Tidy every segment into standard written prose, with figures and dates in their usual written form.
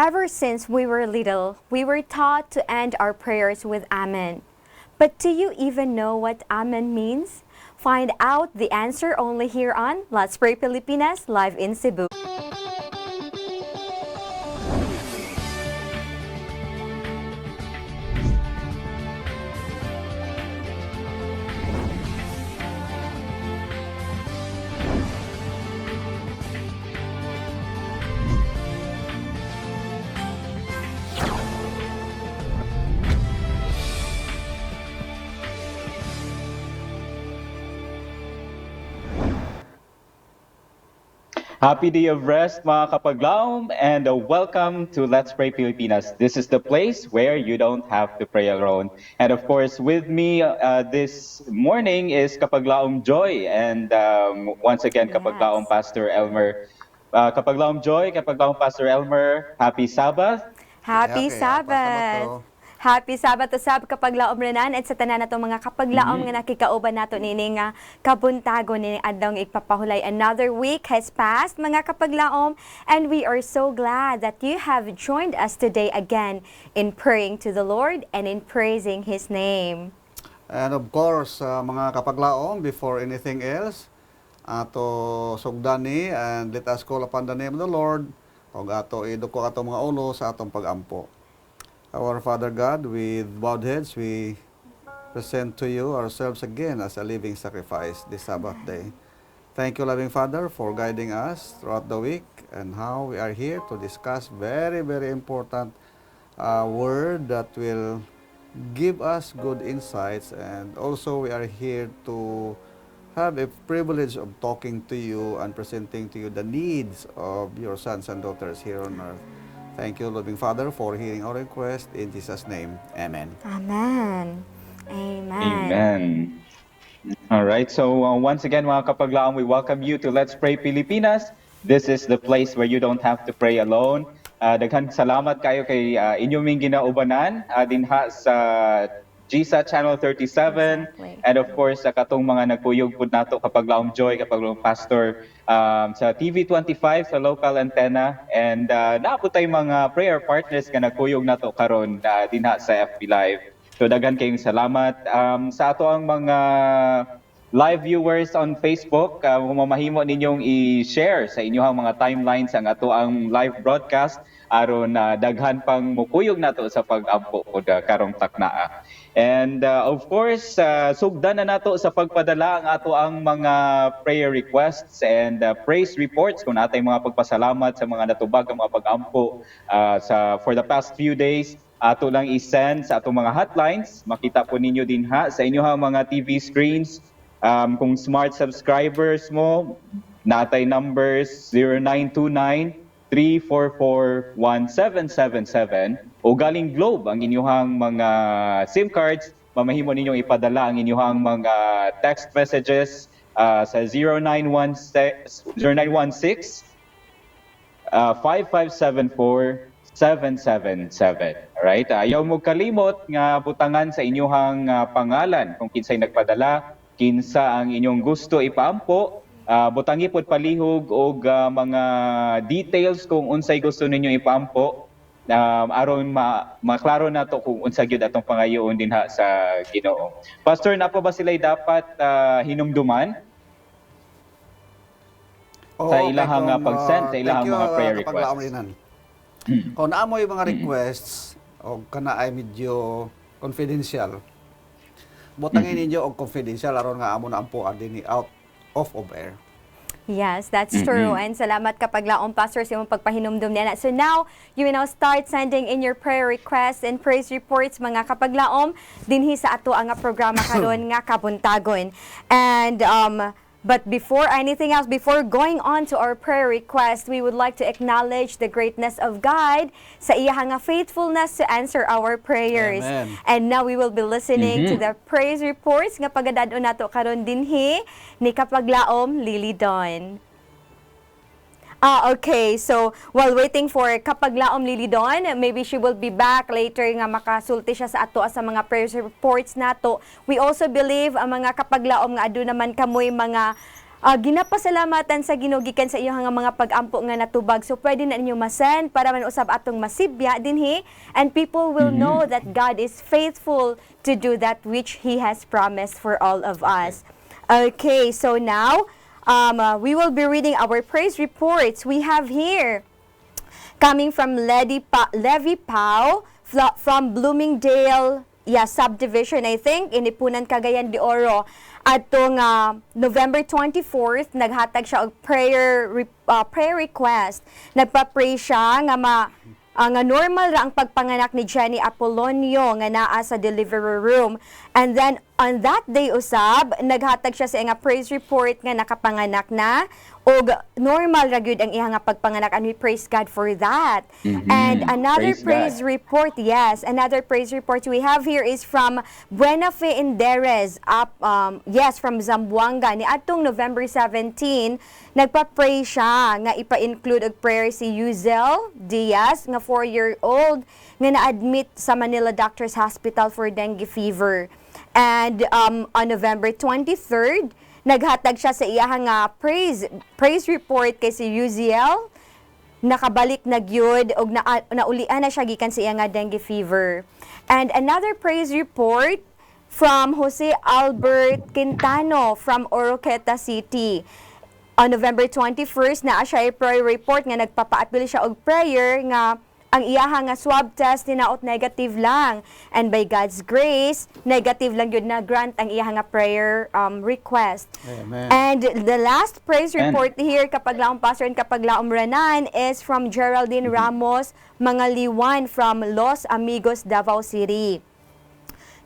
Ever since we were little, we were taught to end our prayers with Amen. But do you even know what Amen means? Find out the answer only here on Let's Pray Pilipinas, live in Cebu. Happy Day of Rest mga kapaglaom, and welcome to Let's Pray Pilipinas. This is the place where you don't have to pray alone. And of course, with me this morning is Kapaglaom Joy, and once again, Kapaglaom Pastor Elmer. Kapaglaom Joy, Kapaglaom Pastor Elmer, happy Sabbath. Happy Okay, Sabbath! Happy Sabbath to sab kapaglaom renan at sa tanan natong mga kapaglaom nga nakikauban nato nini nga kabuntagon nini adlaw nga ipapahulay. Another week has passed mga kapaglaom, and we are so glad that you have joined us today again in praying to the Lord and in praising His name. And of course, mga kapaglaom, before anything else, ato sugdani and let us call upon the name of the Lord. Og ato iduko ato mga ulo sa atong pagampo. Our Father God, with bowed heads, we present to you ourselves again as a living sacrifice this Sabbath day. Thank you, loving Father, for guiding us throughout the week and how we are here to discuss very, very important word that will give us good insights, and also we are here to have a privilege of talking to you and presenting to you the needs of your sons and daughters here on earth. Thank you, loving Father, for hearing our request. In Jesus' name, Amen. Amen. Amen. Amen. All right, so once again mga kapaglaom, we welcome you to Let's Pray Pilipinas. This is the place where you don't have to pray alone. Daghang salamat kayo kay inyong ginaubanan dinha sa GSA Channel 37. Exactly. And of course, sa katong mga nagpuyog po nato kapaglaom Joy, kapaglaom Pastor sa TV25 sa local antenna. And naabot tay mga prayer partners nga nagpuyog nato karon dinha sa FB Live. So daghan kayong salamat sa ato ang mga live viewers on Facebook. Kung mamahimo ninyong i-share sa inyong mga timelines ang ato ang live broadcast aron daghan pang mukuyog nato sa pag-ampo o karong taknaa. And of course, sugdan na nato sa pagpadala ang ato ang mga prayer requests and praise reports kung natay mga pagpasalamat sa mga natubag ang mga pag-ampo for the past few days. Ato lang i-send sa ato mga hotlines. Makita po ninyo din sa inyong mga TV screens. Kung smart subscribers mo, natay numbers 0929-344-1777 o galing Globe ang inyong mga SIM cards, mamahimo ninyong ipadala ang inyong mga text messages sa 0916 5574-777. Alright? Ayaw mo kalimot nga butangan sa inyong pangalan kung kinsay nagpadala, kinsa ang inyong gusto ipaampo. Butangi pod palihog og mga details kung unsay gusto ninyo ipaampo aron maklaro nato kung unsa gyud atong pangayoon dinha sa Ginoo. Pastor, napo ba sila'y dapat hinumduman sa ilahang pag-send sa ilahang mga prayer requests? Kung naamoy mga requests o kana ay medyo confidential, butangin ninyo og confidential aron nga amo na ampo adini out of air. Yes, that's true. And salamat kapaglaom Pastor sa imong pagpahinumdum niya. So now, you will now start sending in your prayer requests and praise reports mga kapaglaom dinhi sa ato ang programa karon nga kabuntagon. And but before anything else, before going on to our prayer request, we would like to acknowledge the greatness of God sa iya nga faithfulness to answer our prayers. Amen. And now we will be listening to the praise reports nga pagadadon nato karon dinhi ni kapaglaom Lily Dawn. Okay. So, while waiting for kapaglaom Lily Dawn, maybe she will be back later nga makasulti siya sa ato sa mga prayer reports nato. We also believe ang mga kapaglaom nga adu naman kamoy mga ginapasalamatan sa Ginoo gikan sa iyong mga pag-ampo nga natubag. So pwede na ninyo masend para man usab atong masibya dinhi, and people will know that God is faithful to do that which He has promised for all of us. Okay, so now we will be reading our praise reports. We have here coming from Levi Pau from Bloomingdale subdivision, I think, Inipunan, Cagayan de Oro. Atong November 24th, naghatag siya og prayer request. Nagpa-pray siya nga normal ra ang pagpanganak ni Jenny Apolonio nga naa sa delivery room. And then on that day usab, naghatag siya sa nga praise report nga nakapanganak na og normal ra gyud ang iyang nga pagpanganak, and we praise God for that. And another praise report, another praise report we have here is from Buena Fe Inderes from Zamboanga. Ni atong November 17, nagpa-pray siya nga ipa-include og prayer si Yuzel Diaz nga 4-year-old nga na-admit sa Manila Doctors Hospital for dengue fever. And on November 23rd, naghatag siya sa iyang nga praise report kay si Yuziel, nakabalik na gyud og naulian na siya gikan sa iyang nga dengue fever. And another praise report from Jose Albert Quintano from Oroqueta City. On November 21st, naa siya prayer report nga nagpapa-appeal siya og prayer nga ang iyaha nga swab test ninaot negative lang, and by God's grace negative lang yun na grant ang iyaha nga prayer request. Amen. And the last praise report here kapag laom pastor and kapag laom ranan is from Geraldine Ramos Mangaliwan from Los Amigos, Davao City.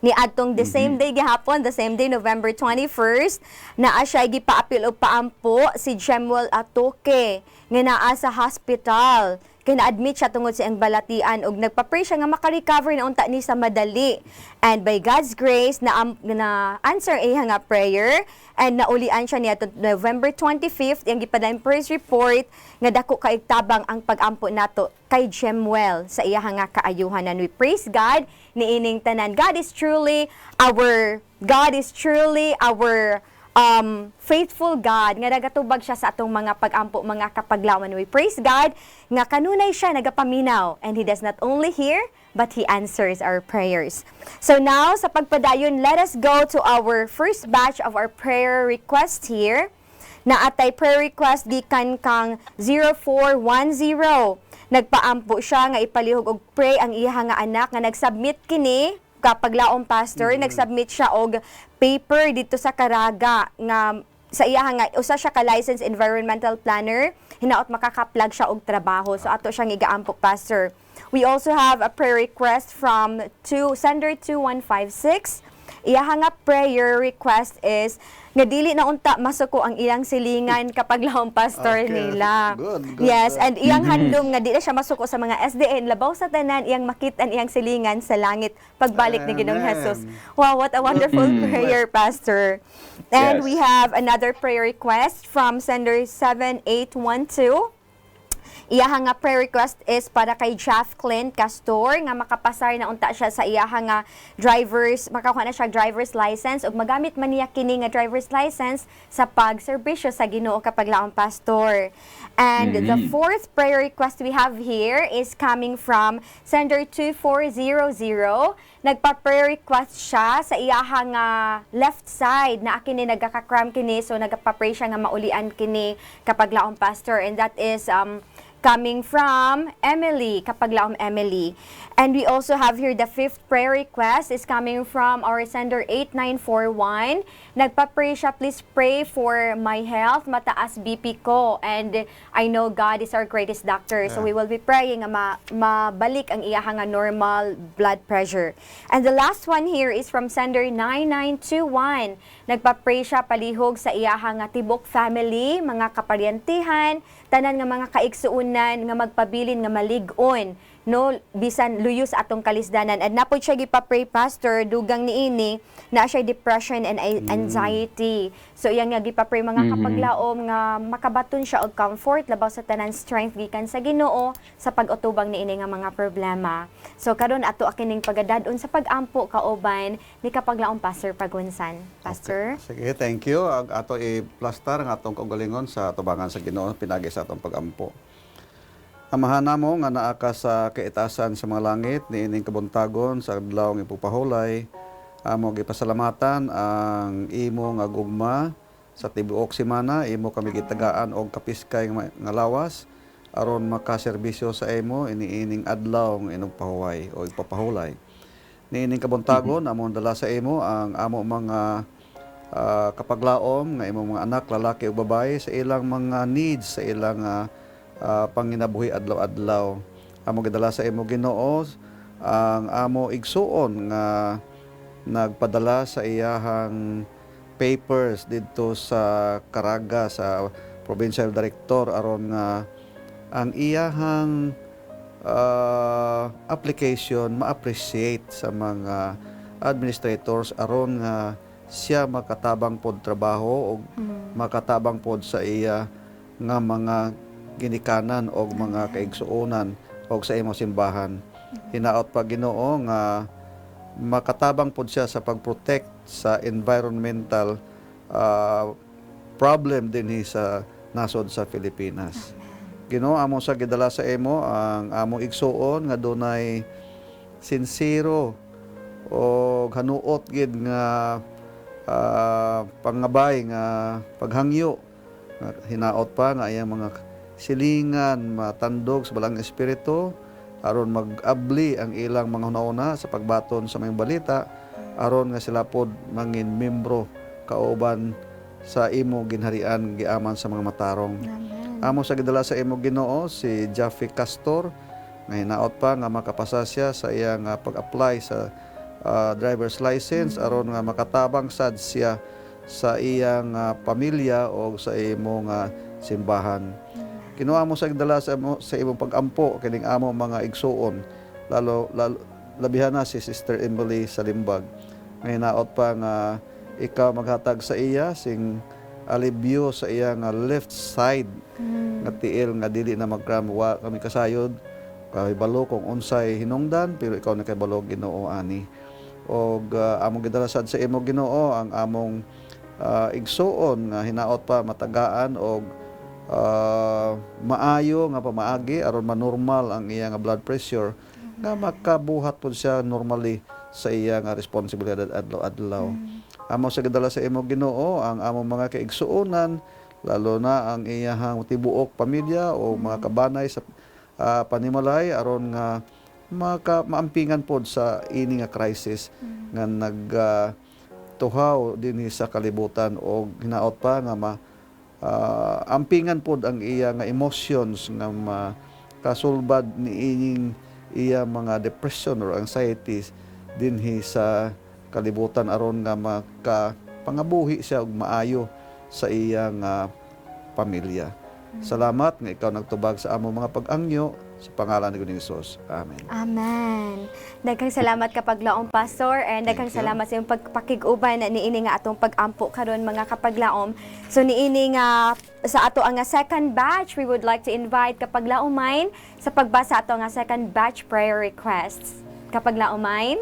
Ni adtong the same day gihapon, the same day November 21st, naa siya gipa-appeal og paampo si Jemuel Atoke nga naa sa hospital. Kaya na-admit siya tungod sa iyang balatian og nagpa-pray siya nga makarecover na unta ni sa madali. And by God's grace, na-answer iya nga prayer, and naulian siya niya November 25th, yung gipadayong praise report nga dako kaigtabang ang pag-ampo nato kay Jemuel sa iya nga kaayuhan. And we praise God niining tanan. God is truly our faithful God nga nagatubag siya sa atong mga pag-ampo, mga kapaglawan. We praise God nga kanunay siya nagapaminaw, and He does not only hear but He answers our prayers. So now sa pagpadayon, let us go to our first batch of our prayer request here. Na atay prayer request gikan kang 0410. Nagpaampo siya nga ipalihog og pray ang iya nga anak nga nagsubmit kini kapag laom pastor, nagsubmit siya og paper dito sa Caraga nga sa iya nga usa siya ka licensed environmental planner, hinaot makaka-plug siya og trabaho. So ato siyang igaampok pastor. We also have a prayer request from sender 2156. Iya nga prayer request is nga dili na unta masuko ang ilang silingan kapag laom pastor nila. Good. Yes, and iyang handom nga di na siya masuko sa mga SDN, labaw sa tanan iyang makit-an iyang silingan sa langit pagbalik ni Ginoong Amen. Jesus. Wow, what a wonderful prayer, pastor. And Yes. we have another prayer request from sender 7812. Iyaha nga prayer request is para kay Jacqueline Castor nga makapasar na unta siya sa iyaha nga makakuha na siya driver's license ug magamit man niya kini nga driver's license sa pagserbisyo sa Ginoo kapag laom pastor. And the fourth prayer request we have here is coming from sender 2400. Nagpa-prayer request siya sa iyaha nga left side na kini nagaka-cramp kini, so nagpa-pray siya nga maulian kini kapag laom pastor, and that is coming from Emily, kapag laom Emily. And we also have here the fifth prayer request is coming from our sender 8941. Nagpa-pray siya, please pray for my health, mataas BP ko, and I know God is our greatest doctor. So we will be praying nga mabalik ang iyaha nga normal blood pressure. And the last one here is from sender 9921. Nagpa-pray siya palihog sa iyaha nga tibok family, mga kaparyantihan, tanan nga mga kaigsuunan nga magpabilin nga malig-on no bisan luyos atong kalisdanan. And napod siya gipapray pastor dugang niini na siya depression and anxiety. So iyang nga gipapray mga kapaglaom nga makabaton siya og comfort labaw sa tanan strength gikan sa Ginoo sa pag-utubang niini nga mga problema. So karon ato akining pagadadon sa pag-ampo kauban ni kapaglaom Pastor Pagunsan. Pastor? Sige, thank you. Ato i-plaster ang atong kaugalingon sa tubangan sa Ginoo pinagi sa atong pag-ampo. Amahan namo nga naa ka sa kaitasan sa mga langit niining kabuntagon sa adlaw nga ipupahulay. Amo gipasalamatan ang imo nga gugma sa tibuok semana, imo kami gitagaan og kapiskay nga lawas aron makaserbisyo sa imo iniining adlaw nga inong pahuway o ipapahulay. Niining kabuntagon among dala sa imo ang amo mga kapaglaom nga imong mga anak lalaki ug babaye sa ilang mga needs, sa ilang panginabuhi adlaw-adlaw. Amo gidala sa imo Ginoo ang amo igsuon nga nagpadala sa iyahang papers didto sa Caraga sa provincial director aron nga ang iyahang application ma-appreciate sa mga administrators aron nga siya makatabang pod trabaho o makatabang pod sa iya nga mga ginikanan o mga kaigsuonan o sa imong simbahan. Hinaot pa Ginoo nga makatabang pod siya sa pag-protect sa environmental problem dinhi sa nasod sa Pilipinas. Ginoo amo sa gidala sa imo ang among igsuon nga dunay sincero o hanuot gid nga pangabay nga paghangyo. Hinaot pa nga iyang mga silingan matandog sa balang espiritu aron mag-abli ang ilang mga hunahuna sa pagbaton sa mga balita aron nga sila pod mangin membro kauban sa imo ginharian giaman sa mga matarong. Amo sa gidala sa imo Ginoo si Jaffe Castor nga hinaot pa nga makapasa siya sa iyang pag-apply sa driver's license aron nga makatabang sad siya sa iyang pamilya o sa imong simbahan. Kinuha mo sa gidala sa imong pag-ampo kining amo mga igsuon lalo labihan na si Sister Emily sa Limbag. May naot pa nga ikaw maghatag sa iya sing alibyo sa iya nga left side nga tiil nga dili na magkramwa kami kasayod kay balo kung unsay hinungdan pero ikaw na kay balo Ginoo ani. Og among gidala sad sa imo Ginoo ang among igsuon nga hinaot pa matagaan og maayo nga pamaagi aron manormal ang iya nga blood pressure nga makabuhat pud siya normally sa iya nga responsibilidad adlaw-adlaw. Amo sa gidala sa imo Ginoo ang among mga kaigsuonan lalo na ang iyahang tibuok pamilya o mga kabanay sa panimalay aron nga maampingan pod sa ini nga crisis nga tuhaw dinhi sa kalibutan o hinaot pa nga ampingan pod ang iya nga emotions nga makasulbad niining iya mga depression or anxieties dinhi sa kalibutan aron nga makapangabuhi siya og maayo sa iyang pamilya. Salamat nga ikaw nagtubag sa among mga pag-angyo sa pangalan ni Hesus. Amen. Amen. Daghang salamat kapaglaom Pastor and daghang salamat sa imong pagpakig-uban niini nga atong pag-ampo karon mga kapaglaom. So niini nga sa ato nga second batch, we would like to invite kapaglaomain sa pagbasa ato nga second batch prayer requests. Kapaglaomain.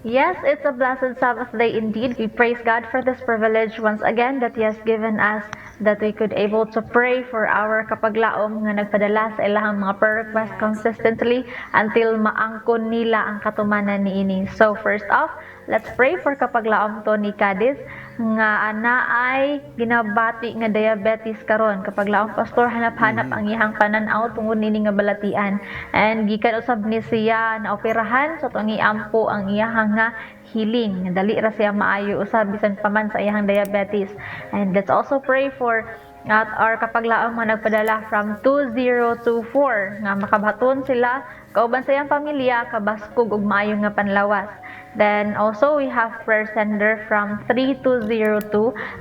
Yes, it's a blessed Sabbath day indeed. We praise God for this privilege once again that He has given us, that we could able to pray for our kapaglaom nga nagpadala sa ilahang mga prayer requests consistently until maangkon nila ang katumanan niini. So first off, let's pray for kapaglaom Tony Cadiz nga ana ay ginabati nga diabetes karon. Kapaglaom Pastor hanap-hanap ang iyang pananaw tungod nini nga balatian, and gikan usab ni siya na operahan so tong iampo ang iyang nga healing, dali ra siya maayo usab bisan pa man sa iyang diabetes. And let's also pray for at our kapaglaong nga nagpadala from 2024 nga makabaton sila kauban sa iyang pamilya kabaskog ug maayo nga panlawas. Then also we have prayer sender from 3202.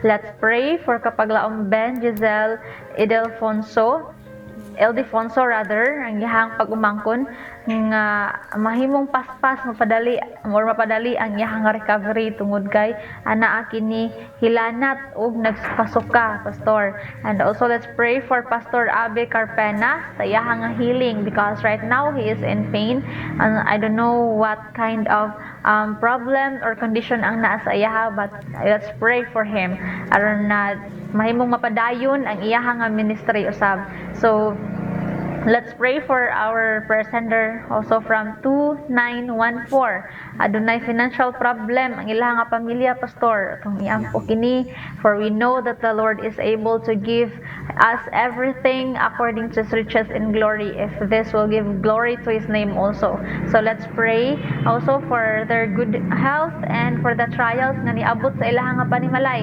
Let's pray for kapaglaong Ben Giselle Idelfonso Ildefonso rather, ang iyahang pag-umangkon nga mahimong paspas mapadali ang iyahang recovery tungod kay anaa kini hilanat ug nagsuka-suka, pastor. And also let's pray for Pastor Abe Carpena sa iyahang healing, because right now he is in pain and I don't know what kind of problem or condition ang naa sa iyaha, but let's pray for him aron na mahimong mapadayon ang iyahang ministry usab. So let's pray for our prayer sender also from 2914. Adunay financial problem ang ilang nga pamilya, pastor. Atong iampo kini, for we know that the Lord is able to give us everything according to his riches in glory, if this will give glory to his name also. So let's pray also for their good health and for the trials nga niabot sa ilang nga panimalay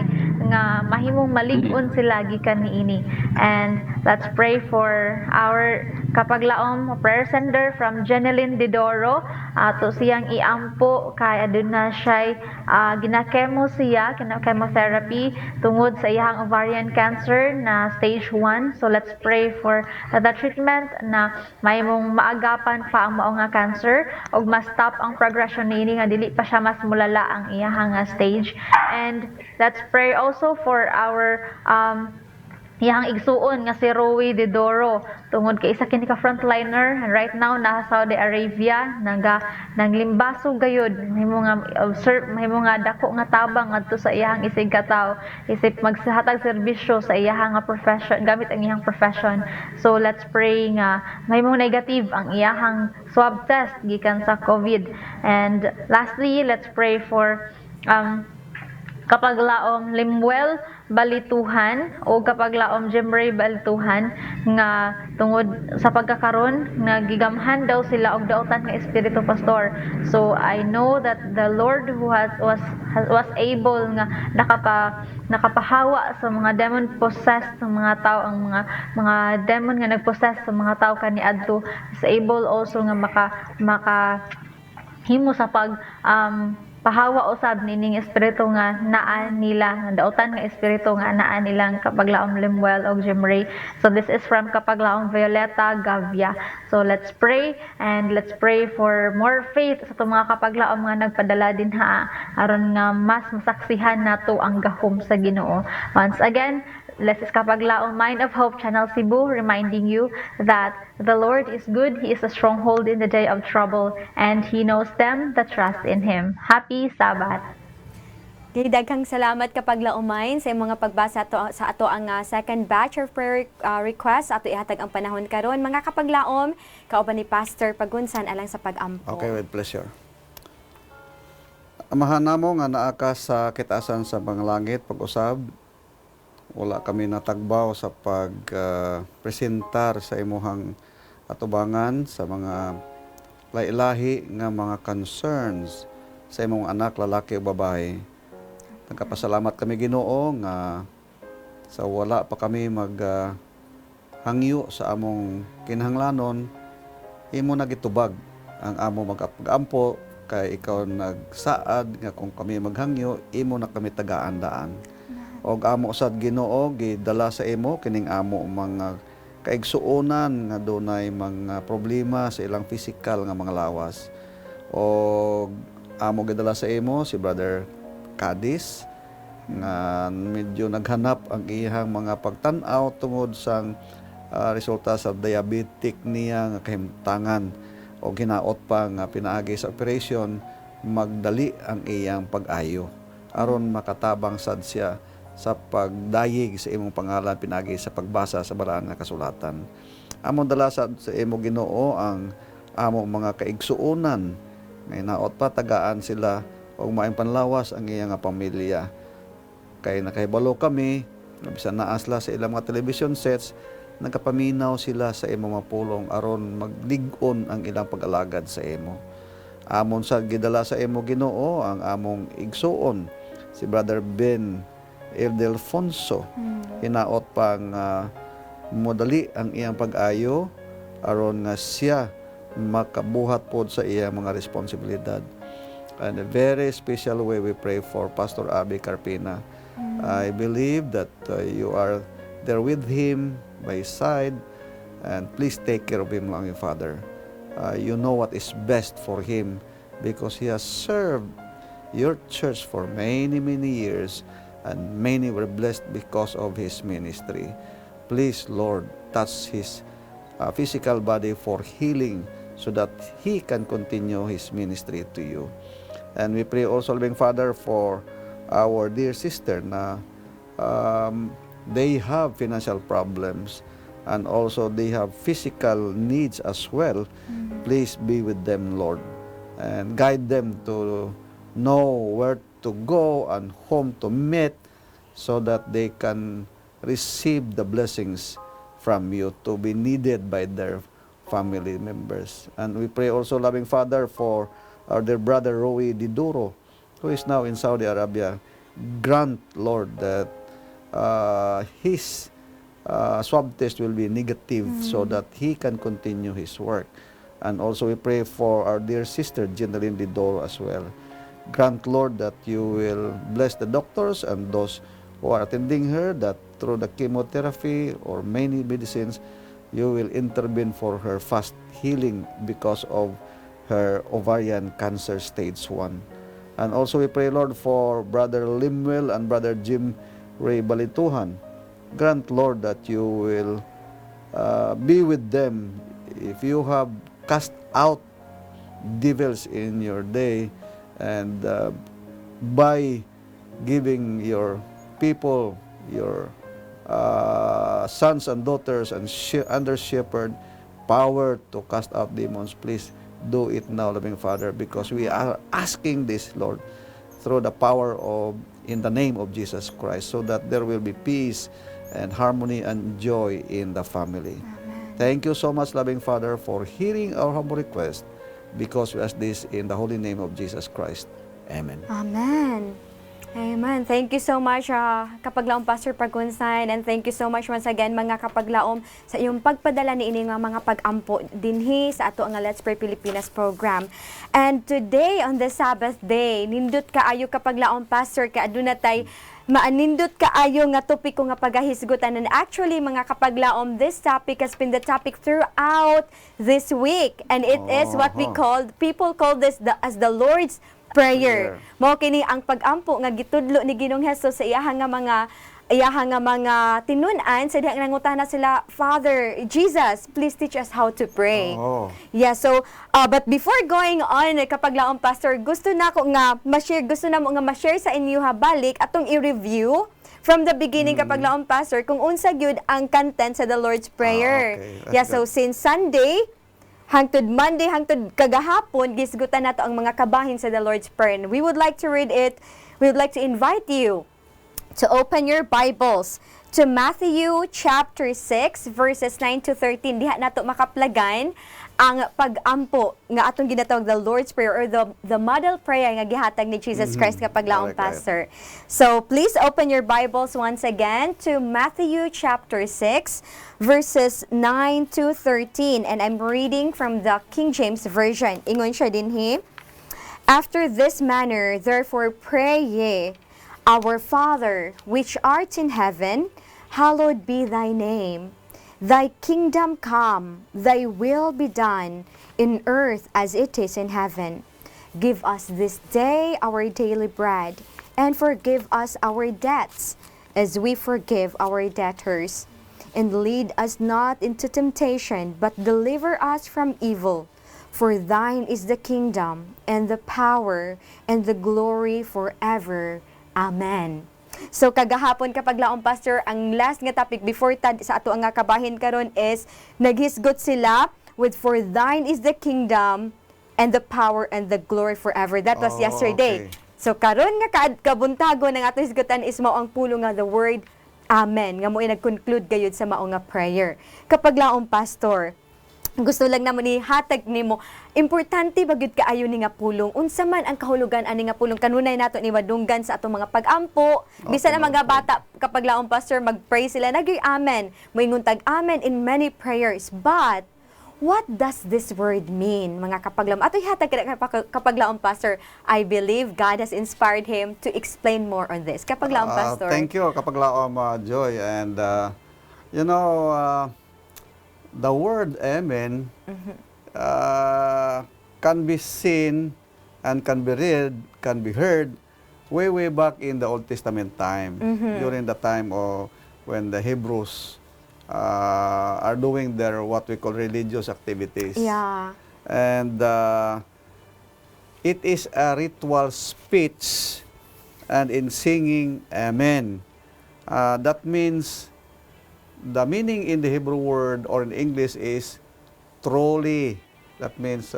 nga mahimong malig-on sila gikan niini. And let's pray for our kapaglaom prayer sender from Jeneline Didoro. Ato siyang iampo kay aduna siya ginakemo siya chemotherapy tungod sa iyang ovarian cancer na stage 1. So let's pray for the treatment na mahimong maagapan pa ang mao nga cancer ug ma-stop ang progression niini nga dili pa siya mas mulala ang iyang stage. And let's pray also for our iyang igsuon nga si Rowie Didoro tungod kay isa kini ka frontliner and right now nasa Saudi Arabia naglimbaso gayud mahimo nga dako nga tabang adto sa iyang isig kataw isip maghatag serbisyo sa iyang nga profession gamit ang iyang profession. So let's pray nga mahimong negative ang iyang swab test gikan sa COVID. And lastly, let's pray for kapaglaom Limuel Balituhan o kapaglaom Jemray Balituhan nga tungod sa pagkakaron nga gigamhan daw sila og daotan nga espiritu, pastor. So I know that the Lord who was able nga nakapahawa sa mga demon possessed sa mga tao, ang mga demon nga nagpossess sa mga tao kaniadto is able also nga maka himo sa pag pahawa usab nining espiritu nga naa nila, daotan nga espiritu nga naa nilang kapaglaom Limuel og Jemray. So this is from kapaglaom Violeta Gavia. So let's pray, and let's pray for more faith sa itong mga kapaglaom nga nagpadala din aron nga mas masaksihan nato ang gahom sa Ginoo. Once again, this is kapaglaom Mind of Hope Channel Cebu, reminding you that the Lord is good. He is a stronghold in the day of trouble, and He knows them that trust in Him. Happy Sabbath! Daghang salamat kapaglaomain sa mga pagbasa sa ato ang second batch of prayer requests ato ihatag ang panahon karon. Mga kapaglaom, kauban ni Pastor Pagunsan alang sa pag-ampo. Okay, with pleasure. Amahan namo nga naa ka sa kitaasan sa mga langit pag-usab. Wala kami natagbaw sa pag-presentar sa imuhang atubangan sa mga lailahi nga mga concerns sa imong anak, lalaki o babae. Nagkapasalamat kami, Ginoo, nga sa wala pa kami hangyo sa among kinahanglanon, imo nagitubag ang amo mag-ampo kay ikaw nagsaad nga kung kami maghangyo, imo na kami tagaan-daan. Og amo sad Ginoo gidala sa imo kining amo mga kaigsuonan nga dunay mga problema sa ilang physical nga mga lawas. Og amo gidala sa imo si Brother Cadiz nga medyo naghanap ang iyang mga pagtan-aw tungod sang resulta sa diabetic niya nga kahimtangan o ginaot pa nga pinaagi sa operation, magdali ang iyang pag-ayo aron makatabang sad siya sa pagdayig sa imong pangalan pinagi sa pagbasa sa balaan nga kasulatan. Among dala sa imo Ginoo ang among mga kaigsuonan nga naot pa tagaan sila og maayong panlawas ang iyang pamilya. Kay nakahibalo kami bisan naa sila sa ilang mga television sets, nagapaminaw sila sa imong mapulong aron maglig-on ang ilang pag-alagad sa imo. Amon sa gidala sa imo Ginoo ang among igsuon si Brother Ben Ildefonso. Hinaot pang modali ang iyang pag-ayo aron nga siya makabuhat pod sa iyang mga responsibilidad. And a very special way we pray for Pastor Abe Carpena. I believe that you are there with him by his side And please take care of him, loving Father. You know what is best for him because he has served your church for many, many years, and many were blessed because of his ministry. Please, Lord, touch his physical body for healing so that he can continue his ministry to you. And we pray also, loving Father, for our dear sister na they have financial problems and also they have physical needs as well. Please be with them, Lord, and guide them to know where to go and whom to meet so that they can receive the blessings from you to be needed by their family members. And we pray also, loving Father, for our dear brother Roy Diduro, who is now in Saudi Arabia. Grant, Lord, that his swab test will be negative so that he can continue his work. And also we pray for our dear sister Jenalyn Didoro as well. Grant, Lord, that you will bless the doctors and those who are attending her, that through the chemotherapy or many medicines, you will intervene for her fast healing because of her ovarian cancer stage 1. And also we pray, Lord, for Brother Limwell and Brother Jim Ray Balituhan. Grant, Lord, that you will be with them. If you have cast out devils in your day, and by giving your people, your sons and daughters and under shepherd power to cast out demons, please do it now, loving Father, because we are asking this, Lord, through the power of, in the name of Jesus Christ, so that there will be peace and harmony and joy in the family. Amen. Thank you so much, loving Father, for hearing our humble request, because we ask this in the holy name of Jesus Christ. Amen. Amen. Amen. Thank you so much, Kapaglaom Pastor Pagunsan, and thank you so much once again, mga Kapaglaom, sa iyong pagpadala ni ini nga mga pag-ampo dinhi sa ato nga Let's Pray Pilipinas program. And today, on the Sabbath day, nindot kaayo Kapaglaom Pastor, kaaduna tay maanindot kaayo nga topiko nga pagahisgutan. And actually, mga Kapaglaom, this topic has been the topic throughout this week, and it is what we called, people call this as the Lord's Prayer. Mao kini ang pag-ampo nga gitudlo ni Ginoong Hesus sa iyahang nga mga tinun-an sa dihang nangutana sila, Father Jesus, please teach us how to pray. Yeah, so but before going on, Kapaglaom Pastor, gusto na mo nga ma-share sa inyo balik atong i-review from the beginning, Kapaglaom Pastor, kung unsa gyud ang content sa the Lord's Prayer. Okay. So since Sunday hangtod Monday, hangtod kagahapon, gisgutan nato ang mga kabahin sa the Lord's Prayer. And we would like to read it. We would like to invite you to open your Bibles to Matthew chapter 6 verses 9 to 13. Diha nato makaplagan ang pag-ampo nga atong ginatawag the Lord's Prayer or the model prayer nga gihatag ni Jesus Christ Kapaglaom Pastor. So please open your Bibles once again to Matthew chapter 6 verses 9 to 13, and I'm reading from the King James Version. Ingon siya dinhi. After this manner, therefore pray ye, Our Father, which art in heaven, hallowed be thy name. Thy kingdom come, thy will be done, in earth as it is in heaven. Give us this day our daily bread, and forgive us our debts, as we forgive our debtors. And lead us not into temptation, but deliver us from evil. For thine is the kingdom, and the power, and the glory forever. Amen. So kagahapon Kapaglaom Pastor, ang last nga topic before sa ato ang nga kabahin karon is naghisgot sila with for thine is the kingdom and the power and the glory forever. That was yesterday. Okay. So karon nga kabuntago ng ato hisgotan is mao ang pulo nga the word Amen. Nga mo nag-conclude gayud sa mao nga prayer. Kapaglaom Pastor, gusto lang namo ni hatag nimo, importante ba gyud kaayo ni nga pulong? Unsa man ang kahulugan ani nga pulong kanunay nato ni madunggan sa atong mga pag-ampo. Bisan ang mga bata Kapaglaom Pastor mag-pray sila nagay amen. Moingon tag amen in many prayers. But what does this word mean, mga Kapaglaom? Ato'y hatag Kapaglaom Pastor. I believe God has inspired him to explain more on this. Kapaglaom Pastor. Thank you, Kapaglaom Joy. And, the word amen can be seen and can be read, can be heard way back in the Old Testament time, during the time of when the Hebrews are doing their what we call religious activities. Yeah. And it is a ritual speech, and in singing amen. That means the meaning in the Hebrew word or in English is truly. That means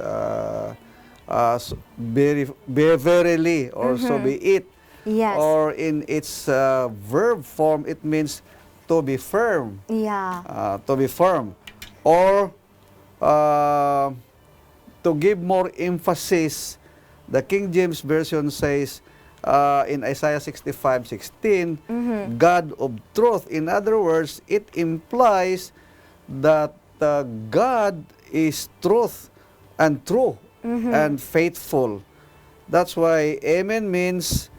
verily, or so be it. Yes. Or in its verb form, it means to be firm. Yeah. To be firm. Or to give more emphasis, the King James Version says in Isaiah 65:16, God of truth. In other words, it implies that God is truth and true and faithful. That's why amen means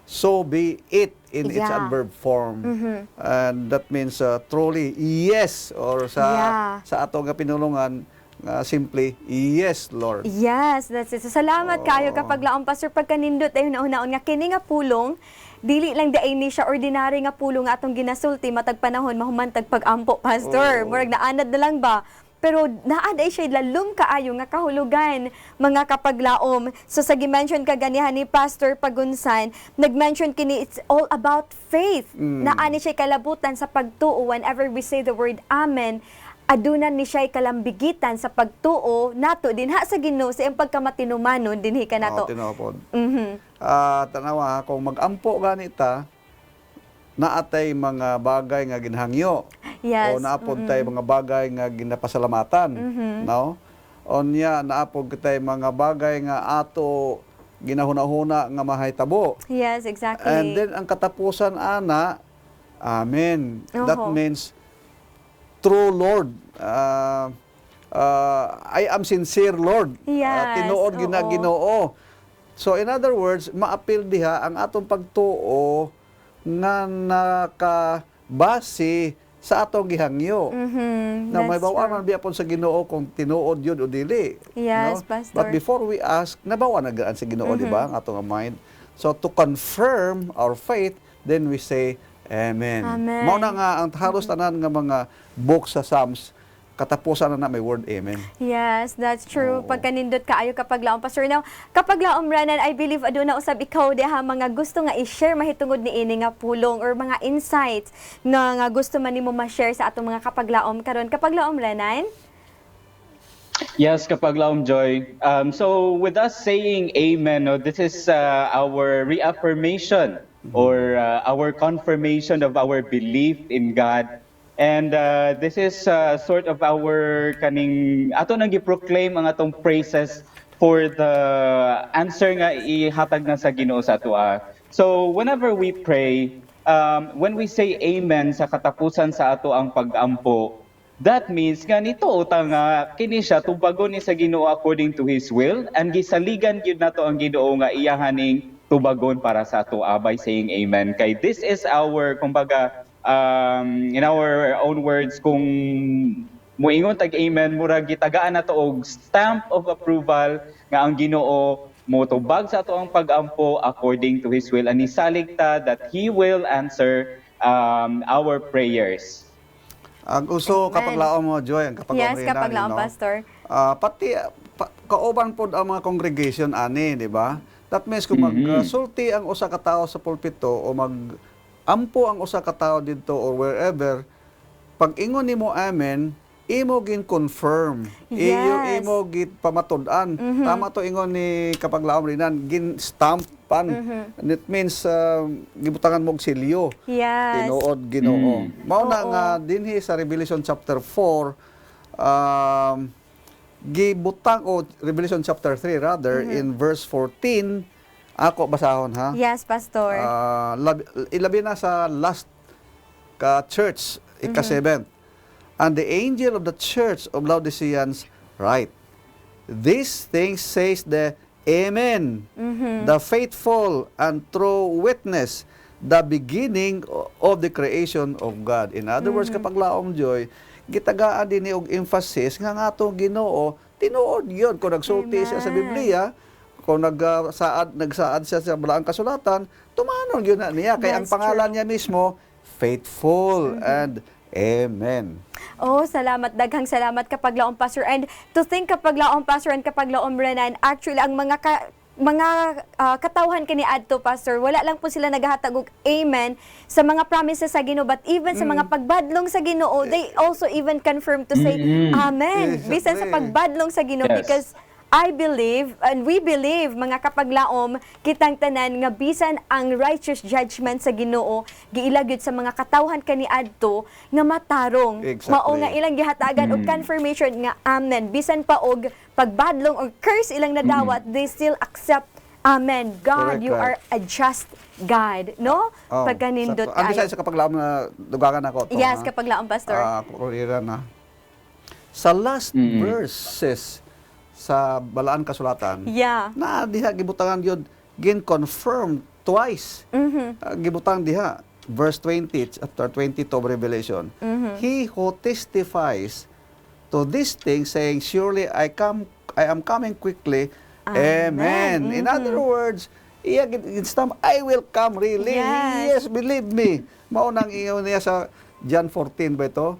so be it in its Yeah. adverb form. And that means truly yes, or Yeah. sa ato nga pinulungan simply yes, Lord. Yes, that's it. So, salamat kayo kapag laong pastor pagkanindot ayo nauna-un nga kini nga pulong dili lang daay ni siya ordinary nga pulong nga atong ginasulti matag panahon mahumantag pag-ampo pastor. Murag naanad na lang ba? Pero naad ay siya lalum kaayo nga kahulugan mga kapaglaom. So sa gi-mention kaganihan ni Pastor Pagunsan, nag-mention kini it's all about faith. Naani siya kalabutan sa pagtuo whenever we say the word amen. Adunan ni siya kalambigitan sa pagtuo nato dinha sa Ginoo sa iyang pagkamatinumanon dinhi ka nato. Tinapod. Tanawa, kung mag-ampo ganita, naatay mga bagay nga ginhangyo. Yes. O naapod tay mga bagay nga ginapasalamatan. No? O niya, naapod tay mga bagay nga ato ginahuna-huna nga mahaytabo. Yes, exactly. And then, ang katapusan, ana, amen. That Oho. means, true Lord. I am sincere, Lord. Yes, Tinuod oo. Ginoo. So, in other words, maapil diha ang atong pagtuo nga nakabase sa atong gihangyo. Na may That's bawa true. man biyapon sa Ginoo kung tinuod yun o dili. Yes, Pastor. But before we ask, nabawa na gaan sa Ginoo, di ba, ang atong mind. So to confirm our faith, then we say, Amen. Amen. Mao na nga ang halos tanan nga mga book sa Psalms, katapusan na may word Amen. Yes, that's true. Oo. Pagkanindot kaayo kapag laom pastor. Now, kapag laom ranan, I believe aduna usab ikaw diha mga gusto nga i-share mahitungod ni ini nga pulong or mga insights nga gusto man nimo ma-share sa atong mga kapaglaom karon. Kapaglaom ranan? Yes, kapag laom Joy. So with us saying amen, no, this is our reaffirmation or our confirmation of our belief in God. And this is sort of our kaning ato nang gi-proclaim ang atong praises for the answer nga ihatag na sa Ginoo sa ato. So whenever we pray, when we say amen sa katapusan sa ato ang pag-ampo, that means nga nito utang kini siya tubagon ni sa Ginoo according to His will, and gisaligan gyud nato ang Ginoo nga iyahaning tubagon para sa ato by saying amen. Kay this is our kumbaga in our own words, kung muingon tag amen, murag gitagaan nato og stamp of approval nga ang Ginoo motubag sa ato ang pag-ampo according to His will, and isalig ta that He will answer our prayers. Ang uso Amen. kapaglaom mo, Joy, ang kapaglaom Yes, kapag laom pastor. Pati kauban pod ang mga congregation ani, di ba? That means kung magsulti ang usa ka tawo sa pulpito o mag-ampo ang usa ka tawo didto or wherever, pag ingon nimo amen, imo gin confirm. Yes. Imo gid pamatud-an. Tama to ingon ni kapaglaom rinan, gin stampan. And it means gibutangan mo og selyo. Yes. Tinuod Ginoo. Mao na Oo. nga dinhi sa Revelation chapter 4, gibutang o Revelation chapter 3 rather in verse 14, ako basahon ha. Yes, pastor. Ilabi na sa last ka church, ika-7. And the angel of the church of Laodiceans write, these things says the Amen, the faithful and true witness, the beginning of the creation of God. In other words, kapag laom joy, gitagaan din ni og emphasis nga ato Ginoo tinuod yun kung nagsulti siya sa Biblia, kung nagsaad siya sa balaang kasulatan, tumanon yun na niya. Kaya ang That's pangalan niya mismo, faithful and Amen. Oh, salamat. Daghang salamat kapag laom, Pastor. And to think kapag laom, Pastor, and kapag laom, Renan, actually, ang mga katawhan kani adto, Pastor, wala lang po sila naghahatag og amen sa mga promises sa Ginoo, but even sa mga pagbadlong sa Ginoo, they also even confirm to say amen bisan sa Exactly. pagbadlong sa Ginoo. Yes. Because I believe, and we believe, mga kapaglaom, kitang tanan nga bisan ang righteous judgment sa Ginoo giilagyod sa mga katawhan kani adto nga matarong. Exactly. Mao nga ilang gihatagan og confirmation nga amen. Bisan pa og pagbadlong or curse ilang nadawat, they still accept amen. God, Correct, you correct. are a just God, no? Pagkanindot Ano kayo. sa kapaglaom na dugangan ako to? Yes, ha? kapaglaom, Pastor. Kurira na. Sa last verses sa Balaan Kasulatan, Yeah. na diha gibutangan yun, gin-confirm twice. Gibutang diha, verse 20, chapter 22 of Revelation. He who testifies to this thing, saying, surely I am coming quickly. Amen. In other words, iya ginstam, I will come really. Yes. Yes, believe me. Maunang iyo niya sa John 14 ba ito?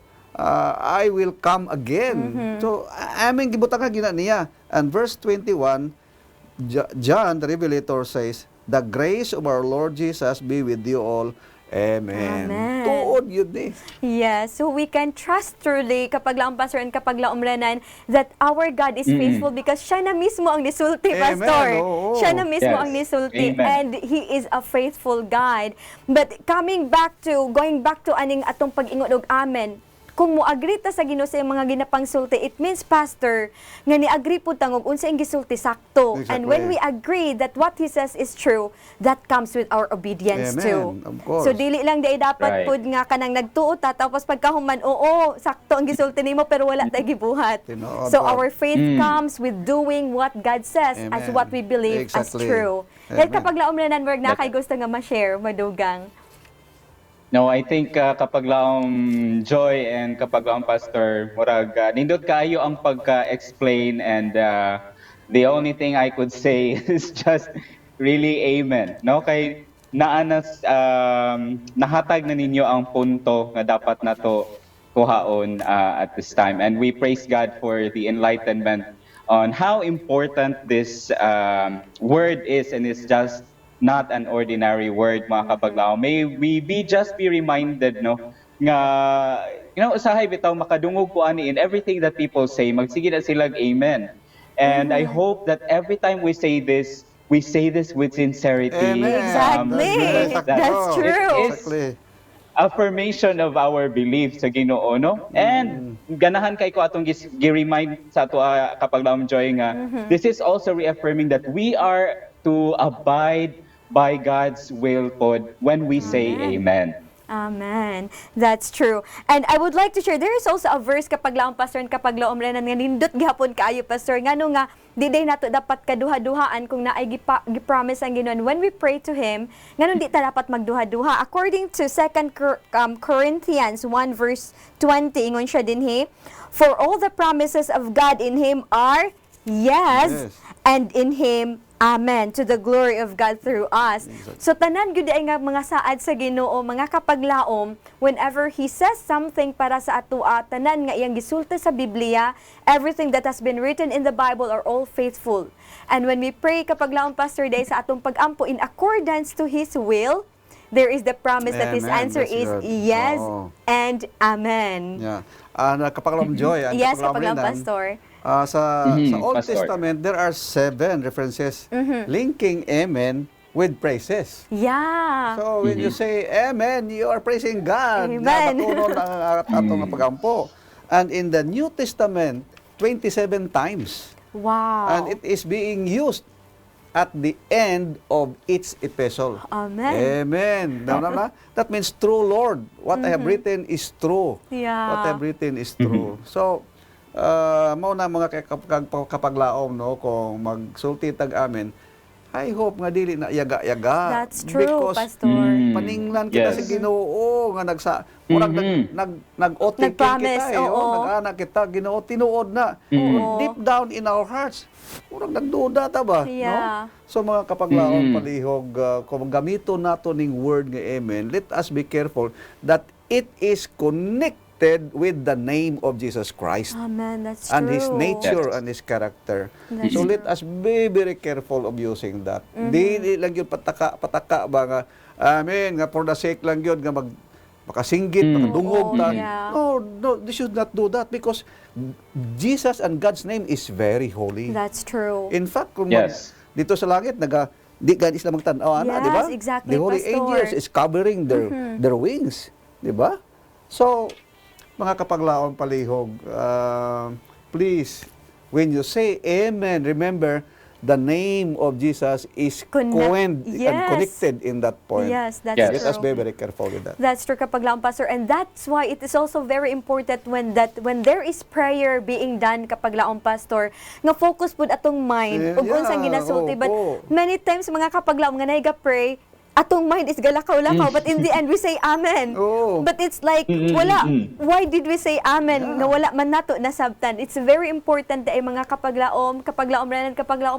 I will come again. So, aming gibutang nga gina niya. And verse 21, John, the Revelator, says, the grace of our Lord Jesus be with you all. Amen. Amen. Tuod yun eh. Yes, so we can trust truly kapag laom, Pastor, and kapag laom, Renan, that our God is faithful because siya na mismo ang nisulti, Amen, Pastor. oo. Siya na mismo Yes. ang nisulti, Amen. and He is a faithful God. But going back to aning atong pag-ingon og amen, kung mo-agree ta sa Ginoo sa iyang mga ginapang sulti, it means, Pastor, nga ni-agree po tangog unsa ang gisulti sakto. And when we Exactly. agree that what He says is true, that comes with our obedience Amen, too. of course. So dili lang day dapat Right. pud nga kanang nagtuo ta tapos pagkahuman oo sakto ang gisulti nimo pero wala tay gibuhat. Tinuod So po. our faith comes with doing what God says as Amen. what we believe Exactly. as true. Amen. Dahil kapag laom-lanan mo na kay gusto nga ma-share madugang. No, I think kapag laong Joy and kapag laong Pastor, murag nindot kaayo ang pagka-explain and the only thing I could say is just really amen. No, kay naanas nahatag na ninyo ang punto nga dapat nato kuhaon at this time, and we praise God for the enlightenment on how important this word is, and it's just not an ordinary word, mga kapaglaw. May we just be reminded, no, nga, usahay bitaw makadungog ko ani in everything that people say, magsige na silang amen. And I hope that every time we say this with sincerity. Amen. Exactly. That's it true. is Exactly. affirmation of our belief sa Ginoo, no? And ganahan kay ko atong gi-remind sa ato kapaglaom Joy nga this is also reaffirming that we are to abide by God's will pod when we say amen. Amen. That's true. And I would like to share, there is also a verse kapag laom, Pastor, and kapag laom renan nga nindot gihapon kaayo, Pastor, ngano nga di day nato dapat kaduha-duhaan kung naay gipromise ang Ginoo. When we pray to Him, ngano di ta dapat magduha-duha. According to 2 Corinthians 1 verse 20, ingon siya dinhi, for all the promises of God in Him are yes. And in Him, amen, to the glory of God through us. So tanan gyud ay nga mga saad sa Ginoo, mga kapaglaom, whenever He says something para sa atoa, tanan nga iyang gisulti sa Biblia, everything that has been written in the Bible are all faithful. And when we pray kapaglaom, Pastor Day, sa atong pagampo in accordance to His will, there is the promise that His Amen. answer That's is good. yes Oo. and amen. Yeah. Kapaglaom Joy, ang Yes, kapaglaom kapaglaom, Renan, Pastor. sa Old Pastor. Testament, there are 7 references linking amen with praises. Yeah. So when you say amen, you are praising God. Amen. Napatunon ang atong pagampo. And in the New Testament, 27 times. Wow. And it is being used at the end of each epistle. Amen. Amen. That means true, Lord. What I have written is true. Yeah. What I have written is true. So, mao na mga kapaglaom, no, kung magsulti tag amen, I hope nga dili na yaga-yaga. That's true, Because Pastor. paninglan kita Yes. sa Ginoo nga murag nag-OTP Nag-promise, kita oo. nag-anak kita Ginoo tinuod na. Oo. Deep down in our hearts murag nagduda ta ba, Yeah. no? So mga kapaglaon palihog kung gamiton nato ning word nga amen, let us be careful that it is connected with the name of Jesus Christ Amen. That's true. and His nature Yes. and His character. That's So true. let us be very careful of using that. Di lang yun pataka ba nga, amen, nga for the sake lang yun, nga makasinggit, makadungog Oo, ta. yeah. No, they should not do that because Jesus and God's name is very holy. That's true. In fact, kung Yes. dito sa langit, di ganis lang magtanaw, Yes, di ba? exactly, The holy Pastor. angels is covering their wings, di ba? So, mga kapaglaon palihog, please, when you say amen, remember, the name of Jesus is and Yes. connected in that point. Yes, that's Yes. Let us true. be very careful with that. That's true, kapaglaon, Pastor. And that's why it is also very important when there is prayer being done, kapaglaon, Pastor, nga focus pud atong mind ug Yeah, unsang ginasulti. But opo. many times mga kapaglaon nga naiga-pray, atong mind is galakaw-lakaw, but in the end we say amen. Oo. But it's like wala. Why did we say amen? Nga wala man nato nasabtan. It's very important ay mga kapaglaom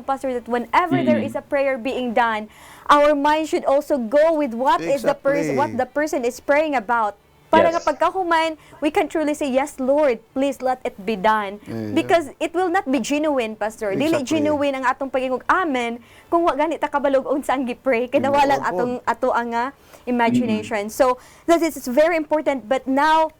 Pastor, that whenever there is a prayer being done, our mind should also go with what is the Exactly. what the person is praying about. Para Yes. nga pagkahuman, we can truly say, yes, Lord, please let it be done. Yeah. Because it will not be genuine, Pastor. Dili Exactly. genuine ang atong pagingog amen kung wa gani ta kabalog unsa ang gipray kaya walang Opo. ato ang imagination. So that is very important. But now,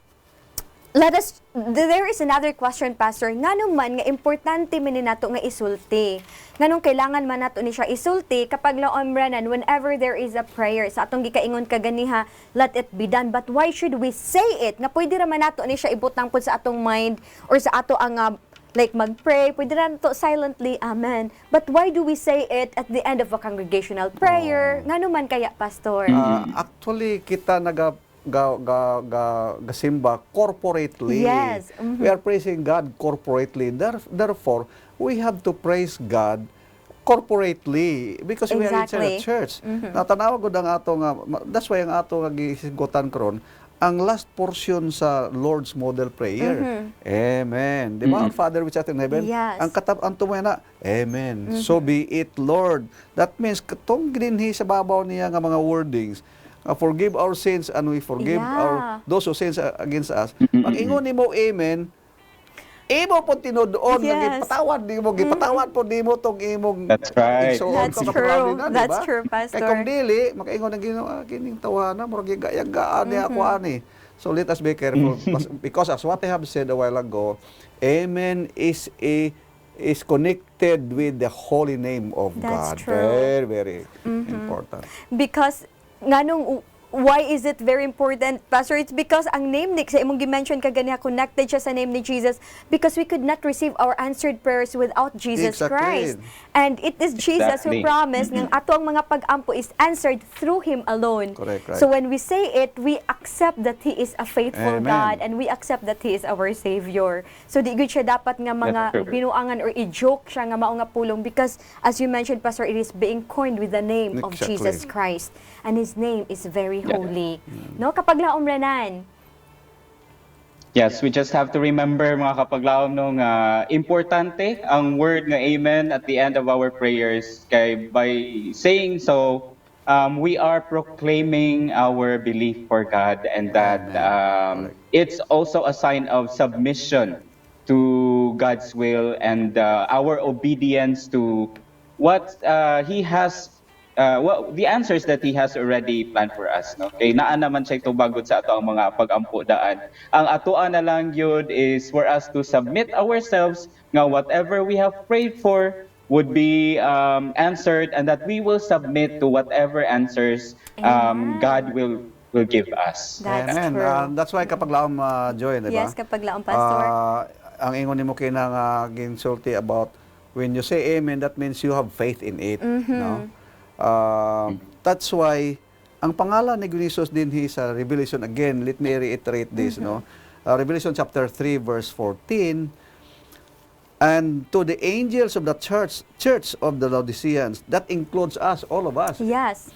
there is another question, Pastor. Ngano man nga importante man ni nato nga isulti. Nganong kailangan man nato ni siya isulti kapag laom ranan whenever there is a prayer. Sa atong gikaingon kaganiha, let it be done. But why should we say it? Nga pwede ra man nato ni siya ibutang pud sa atong mind or sa ato ang like mag-pray, pwede na to silently, amen. But why do we say it at the end of a congregational prayer? Ngano man kaya, Pastor? Actually, kita gasimba corporately. Yes, We are praising God corporately. Therefore, we have to praise God corporately because we are Exactly. in a church. Natanawa gud ang ato nga, that's why ang ato nga gisigutan karon ang last portion sa Lord's model prayer. Amen. Di ba? Our Father which art in heaven. Yes. Ang ang tumoy na, Amen. So be it, Lord. That means katong ginhi sa babaw niya nga mga wordings. Forgive our sins and we forgive Yeah. those who sins against us. Pag ingon nimo amen, imo po tinudoon nga Yes. gipatawad po nimo tong imong That's right. igsoon That's ka true. kapalagi na, di That's ba? true, Pastor. Kaya kung dili, makaingon ng Ginoo, kining tawanan murag yagaan ni ako ani. So let us be careful because as what I have said a while ago, amen is connected with the holy name of That's God. true. Very, very important. Because nganong why is it very important, Pastor? It's because ang name ni sa imong gi-mention kaganiha connected siya sa name ni Jesus because we could not receive our answered prayers without Jesus Exactly. Christ. And it is Jesus who Exactly. promised ng ato ang mga pag-ampo is answered through Him alone. Correct, right. So when we say it, we accept that He is a faithful Amen. God and we accept that He is our Savior. So di gud siya dapat nga mga That's true. binuangan or i-joke siya nga mao nga pulong because as you mentioned, Pastor, it is being coined with the name of Exactly. Jesus Christ. And His name is very Yeah. holy. No? Kapag laom ranan. Yes, we just have to remember mga kapaglaom no nga importante ang word nga amen at the end of our prayers kay by saying so we are proclaiming our belief for God and that it's also a sign of submission to God's will and our obedience to what He has the answers that He has already planned for us, no? Kay naa naman siya itubagod sa ato ang mga pagampo daan. Ang atoan na lang yun is for us to submit ourselves nga whatever we have prayed for would be answered and that we will submit to whatever answers God will give us. That's Amen. true. That's why kapag laom Joy, di ba? Yes, kapag laom, Pastor. Ang ingon nimo kay nang ginsulti about when you say amen, that means you have faith in it, no? That's why ang pangalan ni Jesus din sa Revelation, again, let me reiterate this, no? Revelation chapter 3 verse 14, And to the angels of the church of the Laodiceans, that includes us, all of us. Yes.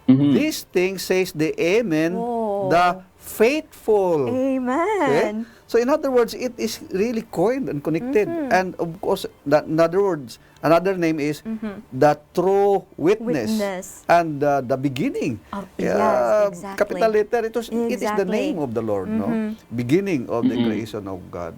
This thing says the Amen, Oh. the faithful. Amen. Okay? So in other words, it is really coined and connected. And of course, in other words, another name is the true witness. Witness. And the beginning. Yes, exactly. Capital letter, it is the Exactly. name of the Lord, no? Beginning of the creation of God.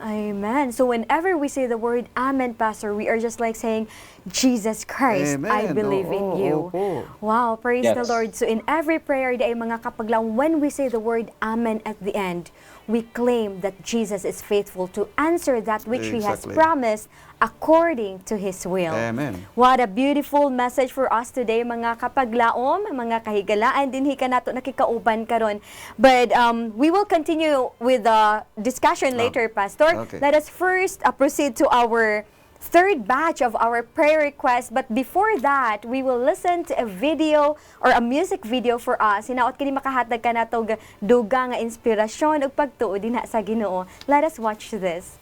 Amen. So whenever we say the word Amen, Pastor, we are just like saying, Jesus Christ, I Amen. believe in Oo, you. opo. Wow, praise the Yes. Lord. So in every prayer, day mga kapaglaw, when we say the word Amen at the end, we claim that Jesus is faithful to answer that which He has Exactly. promised according to His will. Amen. What a beautiful message for us today, mga kapaglaom, mga kahigalaan, dinhi ka nato nakikauban karon. But we will continue with the discussion later, Pastor. Okay. Let us first proceed to our third batch of our prayer request. But before that, we will listen to a video or a music video for us. Hinaot kini makahatag ka nato duga nga inspirasyon ug pagtuo dinha sa Ginoo. Let us watch this.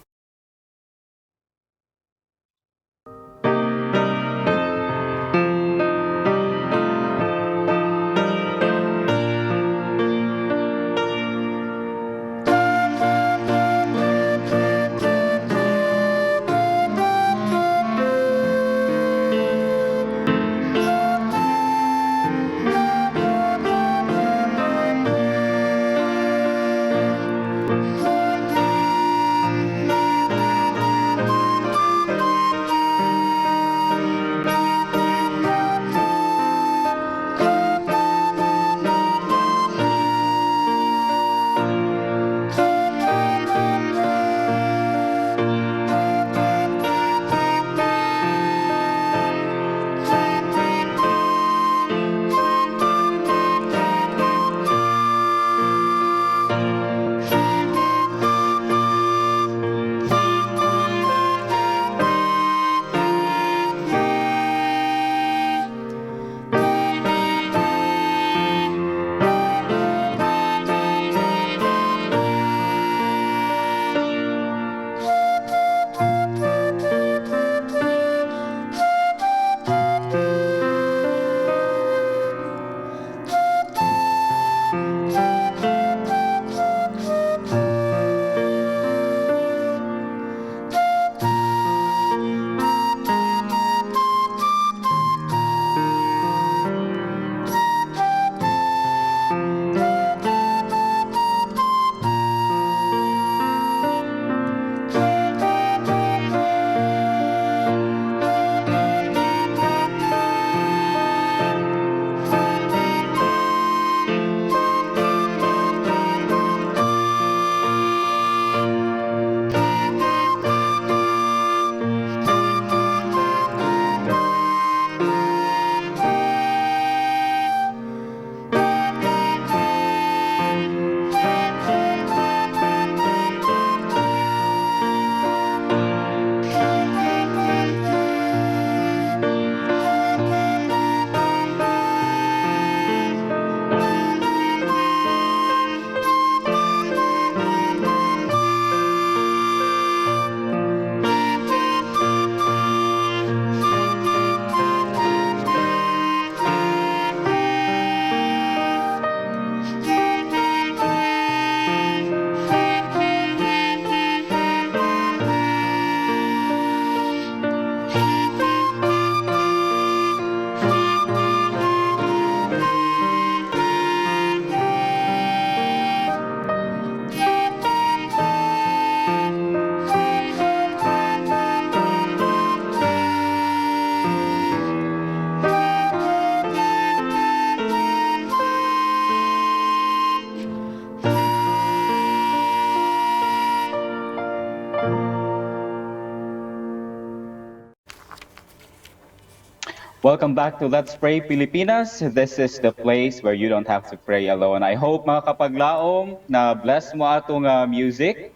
Welcome back to Let's Pray Pilipinas. This is the place where you don't have to pray alone. I hope mga kapaglaom na bless mo atong music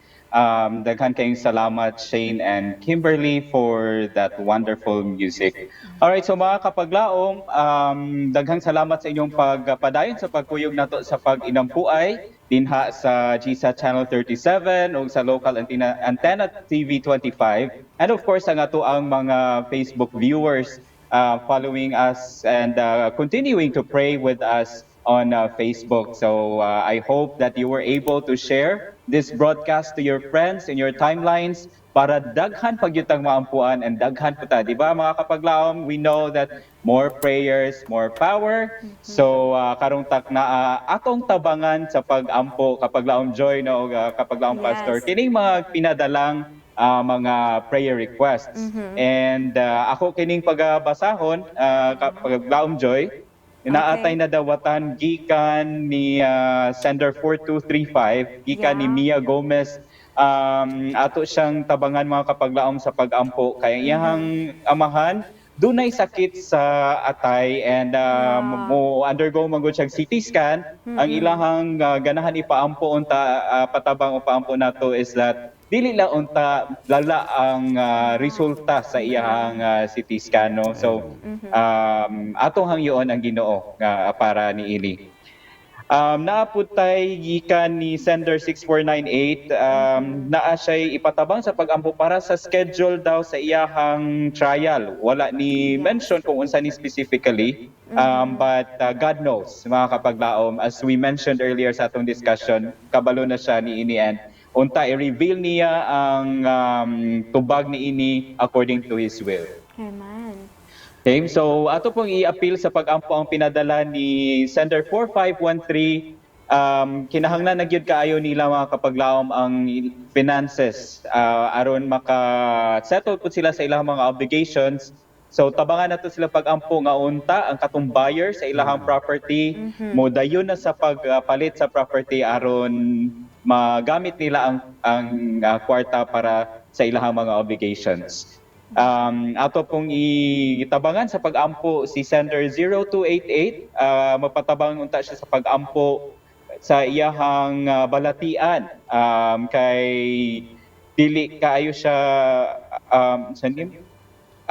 Daghan kayong salamat, Shane and Kimberly, for that wonderful music. Alright, so mga kapaglaom, daghang salamat sa inyong pagpadayon sa pagkuyog nato sa pag-inampuay dinha sa GSA Channel 37 o sa local antenna TV 25. And of course, ang ato ang mga Facebook viewers following us and continuing to pray with us on Facebook. So I hope that you were able to share this broadcast to your friends in your timelines para daghan pagyutang maampuan and daghan puta. Di ba mga kapaglaom, we know that more prayers, more power. So karong tak na atong tabangan sa pag-ampo kapaglaom Joy no kapaglaom Yes. Pastor. Kining mga pinadalang mga prayer requests. And ako kining pagbasahon kapaglaom Joy, inaatay na dawatan gikan ni Sender 4235, gikan ni Yeah. Mia Gomez. Ato siyang tabangan mga kapaglaom sa pag-ampo kay iyang amahan dunay sakit sa atay and mo undergo manggod siyang CT scan. Ang ilahang ganahan ipaampo unta patabang o paampo nato is that dili lang unta lala ang resulta sa iyang CT scan no. So atong hangyoon ang Ginoo para ni Ili. Naaputay gikan ni Sender 6498 naa siya'y ipatabang sa pag-ampo para sa schedule daw sa iyahang trial. Wala ni mention kung unsa ni specifically, but God knows mga kapaglaom. As we mentioned earlier sa atong discussion, kabalo na siya ni ini and unta i-reveal niya ang tubag ni ini according to His will. Amen. Okay, so ato pong i-appeal sa pag-ampo ang pinadala ni Sender 4513. Kinahanglan na gyud kaayo nila mga kapaglaom ang finances aron maka-settle pud sila sa ilang mga obligations. So tabangan nato sila pag-ampo nga unta ang katong buyer sa ilang property mo dayon na sa pagpalit sa property aron magamit nila ang kwarta para sa ilang mga obligations. Ato pong itabangan sa pag-ampo si Sender 0288, mapatabang unta siya sa pag-ampo sa iyahang balatian kay dili kaayo siya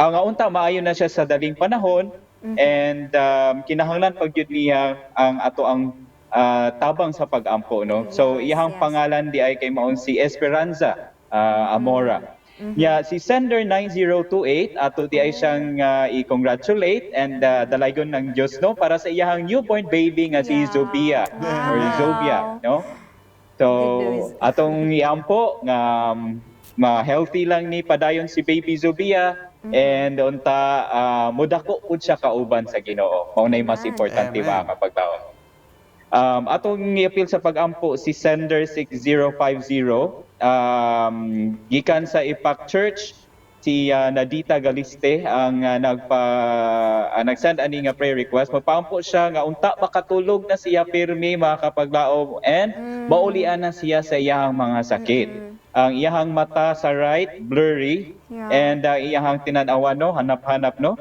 nga unta maayo na siya sa daling panahon and kinahanglan pagyud niya ang ato ang tabang sa pag-ampo no. So iyahang pangalan di ay kay maon si Esperanza Amora. Yeah, si Sender 9028 ato di ay siyang i-congratulate and dalaygon ng Dios no para sa iyahang newborn baby nga si Zobia or Zobia no. So Good news. atong iampo nga ma-healthy lang ni padayon si baby Zobia and unta modako pud siya kauban sa Ginoo. Mao nay mas importante Amen. mga kapaglaom. Atong i-appeal sa pag-ampo si Sender 6050 gikan sa Ipak Church si Nadita Galiste ang nag-send ani nga prayer request. Magpaampo siya nga unta makatulog na siya pirmi mga kapaglaom and maulian na siya sa iyang mga sakit. Ang iyahang mata sa right blurry and iyahang tinan-awan no hanap-hanap no.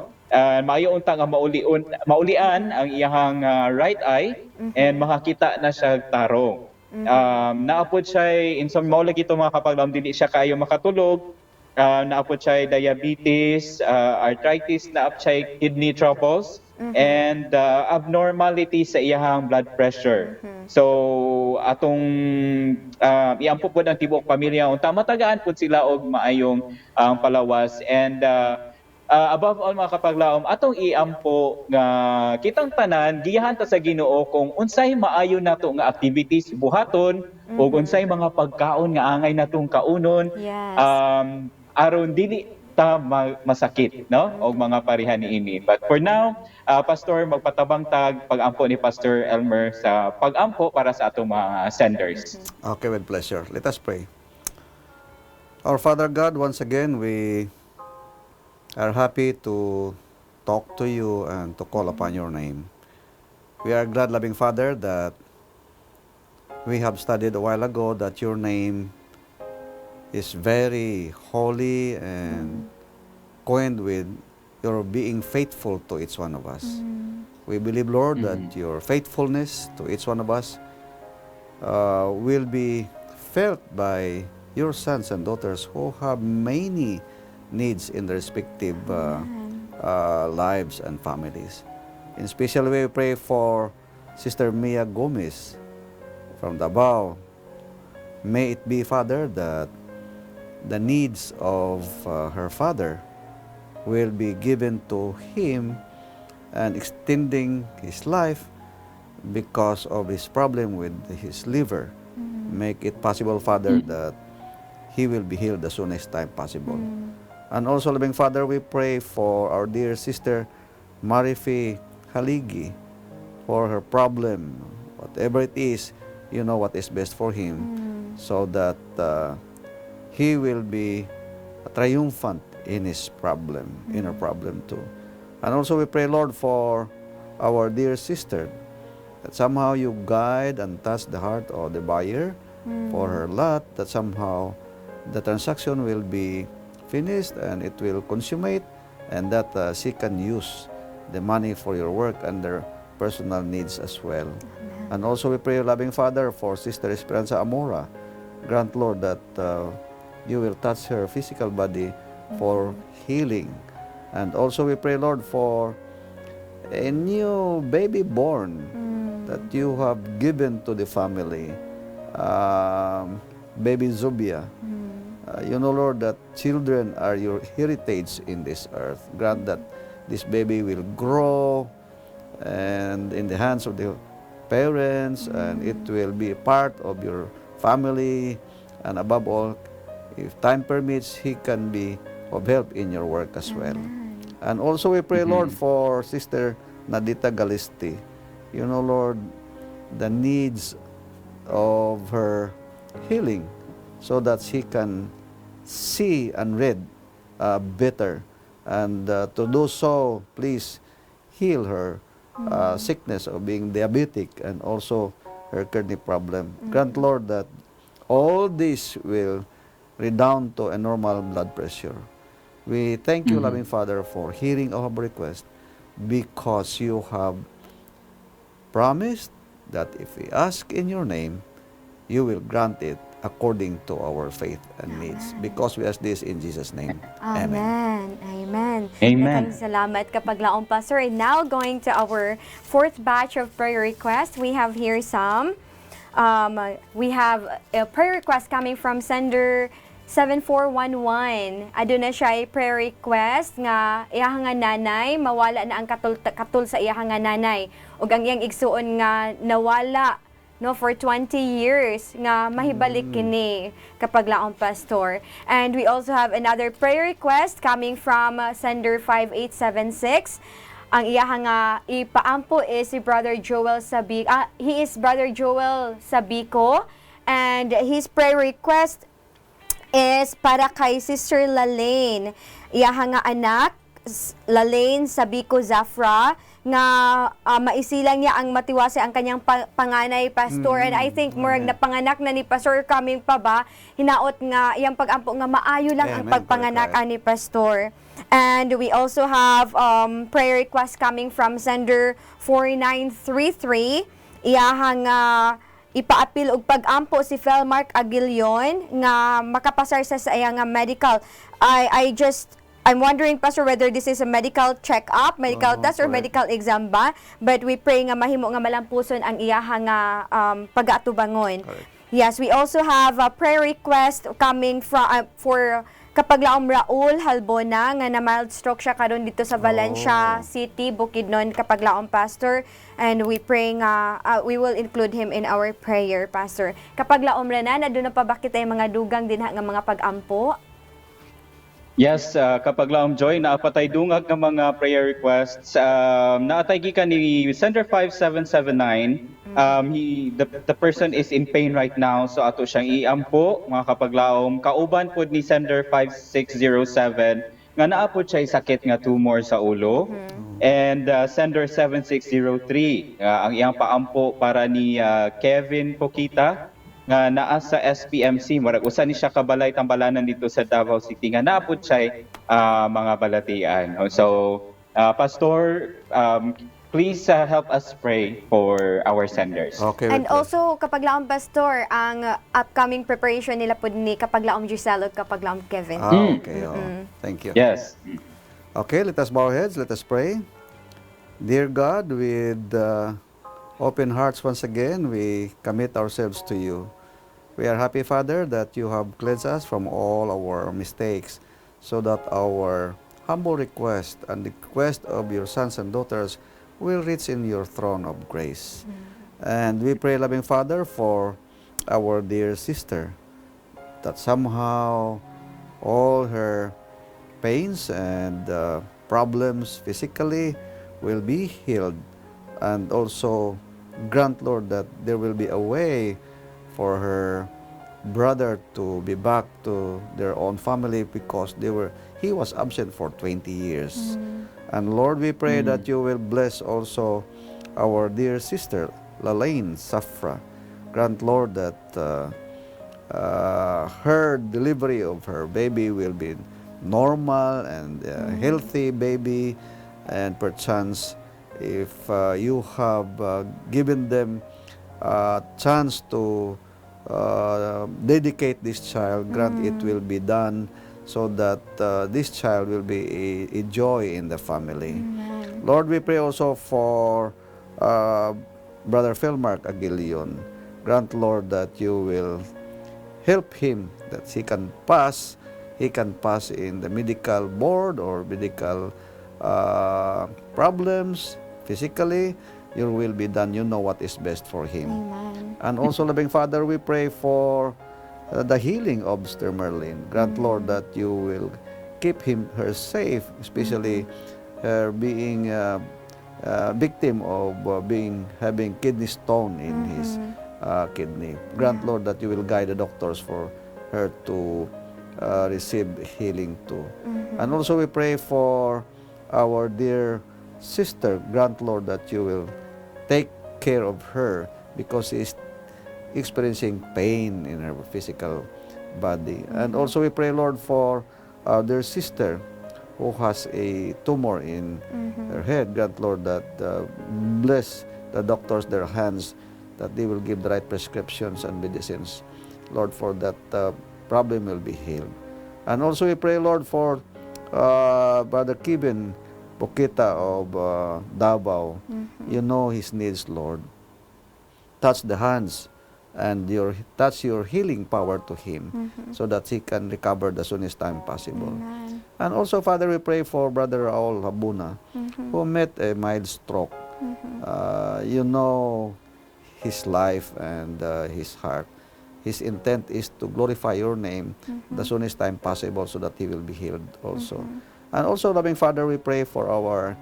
Maayo unta nga maulian ang iyahang right eye and makakita na siya tarong. Naapod siya insomnia lagi ito mga kapaglaom dili siya kaayo makatulog. Naapod siya diabetes, arthritis, naapod siya kidney troubles and abnormality sa iyahang blood pressure. So atong iampo po ng tibuok pamilya unta matagaan po sila og maayong palawas and above all mga kapaglaom atong iampo nga kitang tanan giyahan ta sa Ginoo kung unsay maayo nato nga activities buhaton ug unsay mga pagkaon nga angay natong kaunon Yes. aron dili ta masakit no og mga pareha niini. But for now, Pastor magpatabang tag pag-ampo ni Pastor Elmer sa pag-ampo para sa atong mga senders. Okay, with pleasure. Let us pray. Our Father God, once again, we are happy to talk to you and to call upon your name. We are glad, loving Father, that we have studied a while ago that your name is very holy and coined with your being faithful to each one of us. We believe, Lord, that your faithfulness to each one of us will be felt by your sons and daughters who have many needs in their respective lives and families. In special way, we pray for Sister Mia Gomez from Davao. May it be, Father, that the needs of her father will be given to him and extending his life because of his problem with his liver. Make it possible, Father, that he will be healed as soon as time possible. And also, loving Father, we pray for our dear sister Marifi Haligi for her problem. Whatever it is, you know what is best for him, so that he will be triumphant in his problem, in her problem too. And also we pray, Lord, for our dear sister, that somehow you guide and touch the heart of the buyer for her lot, that somehow the transaction will be finished and it will consummate, and that she can use the money for your work and their personal needs as well. And also we pray, loving Father, for Sister Esperanza Amora. Grant, Lord, that you will touch her physical body for healing. And also we pray, Lord, for a new baby born that you have given to the family, baby Zubia. You know, Lord, that children are your heritage in this earth. Grant that this baby will grow and in the hands of the parents, and it will be a part of your family, and above all, if time permits, he can be of help in your work as well. And also we pray, Lord, for Sister Nadita Galisti. You know, Lord, the needs of her healing, so that she can see and read better. And to do so, please heal her sickness of being diabetic and also her kidney problem. Grant, Lord, that all this will redound to a normal blood pressure. We thank you, loving Father, for hearing our request, because you have promised that if we ask in your name, you will grant it according to our faith and needs. Because we ask this in Jesus' name. Amen. Amen. Amen. Daghang salamat kapag laong, Pastor. And now going to our fourth batch of prayer requests. We have here some. We have a prayer request coming from sender 7411. Aduna siya ay prayer request nga iyahang nga nanay mawala na ang katul sa iyahang nga nanay, ug ang iyang igsuon nga nawala no for 20 years nga mahibalik kini kapag laong, Pastor. And we also have another prayer request coming from sender 5876. Ang iyahang nga ipaampo is si Brother Joel Sabico. He is Brother Joel Sabico, and his prayer request is para kay Sister Lalaine. Iyahang nga anak, Lalaine Sabico Zafra, nga maisilang niya ang matiwasi ang kanyang panganay, Pastor. And I think murag na panganak na ni Pastor coming pa ba, hinaot nga iyang pagampo nga maayo lang ang pagpanganak ni Pastor. And we also have prayer request coming from sender 4933. Iyahang ipaapil og pag-ampo si Felmark Aguilion nga makapasar sa iyang medical. I'm wondering, Pastor, whether this is a medical check-up, medical test, or medical exam ba? But we pray nga mahimo nga malampuson ang iyahang pag-atubangon. Yes, we also have a prayer request coming from for kapaglaom Raul Halbona nga na mild stroke siya karon dito sa Valencia City, Bukidnon, kapaglaom, Pastor. And we pray nga we will include him in our prayer, Pastor. Kapaglaom ranan, aduna pa ba kita mga dugang dinha nga mga pag-ampo? Yes, kapag laom Joy, naapatay dungag ng mga prayer requests. Naatay gikan ni Sender 5779. The person is in pain right now, so ato siyang iampo, mga kapaglaom. Kauban pod ni Sender 5607 nga naapod siya sakit nga tumor sa ulo. And Sender 7603, ang iyang paampo para ni Kevin Pokita, nga naa sa SPMC, murag usa ni siya kabalay tambalanan dito sa Davao City, nga naapod siya mga balatian. So, Pastor, please help us pray for our senders. Okay. And wait lang. also, kapag laom pastor, ang upcoming preparation nila po ni kapag laom Giselle at kapag laom Kevin. Okay. Thank you. Yes. Okay, let us bow our heads. Let us pray. Dear God, with open hearts once again, we commit ourselves to you. We are happy, Father, that you have cleansed us from all our mistakes, so that our humble request and the request of your sons and daughters will reach in your throne of grace. And we pray, loving Father, for our dear sister, that somehow all her pains and problems physically will be healed, and also grant, Lord, that there will be a way for her brother to be back to their own family, because he was absent for 20 years. And Lord, we pray that you will bless also our dear sister Lalaine Safra. Grant, Lord, that her delivery of her baby will be normal and healthy baby, and perchance if you have given them a chance to dedicate this child, grant it will be done, so that this child will be a joy in the family. Lord, we pray also for Brother Philmark Aguilion. Grant, Lord, that you will help him, that he can pass in the medical board or medical problems physically. Your will be done. You know what is best for him. Amen. And also, loving Father, we pray for the healing of Sister Merlin. Grant, Lord, that you will keep her safe, especially her being victim of having kidney stone in his kidney. Grant, Lord, that you will guide the doctors for her to receive healing too. And also we pray for our dear sister. Grant, Lord, that you will take care of her, because she is experiencing pain in her physical body. And also we pray, Lord, for our dear sister who has a tumor in her head. Grant, Lord, that bless the doctors, their hands, that they will give the right prescriptions and medicines, Lord, for that problem will be healed. And also we pray, Lord, for Brother Kevin Bukita of Davao. You know his needs, Lord. Touch the hands and touch your healing power to him, so that he can recover the soonest time possible. Amen. And also, Father, we pray for Brother Raul Habuna, who met a mild stroke. You know his life and his heart. His intent is to glorify your name the soonest time possible, so that he will be healed also. And also, loving Father, we pray for our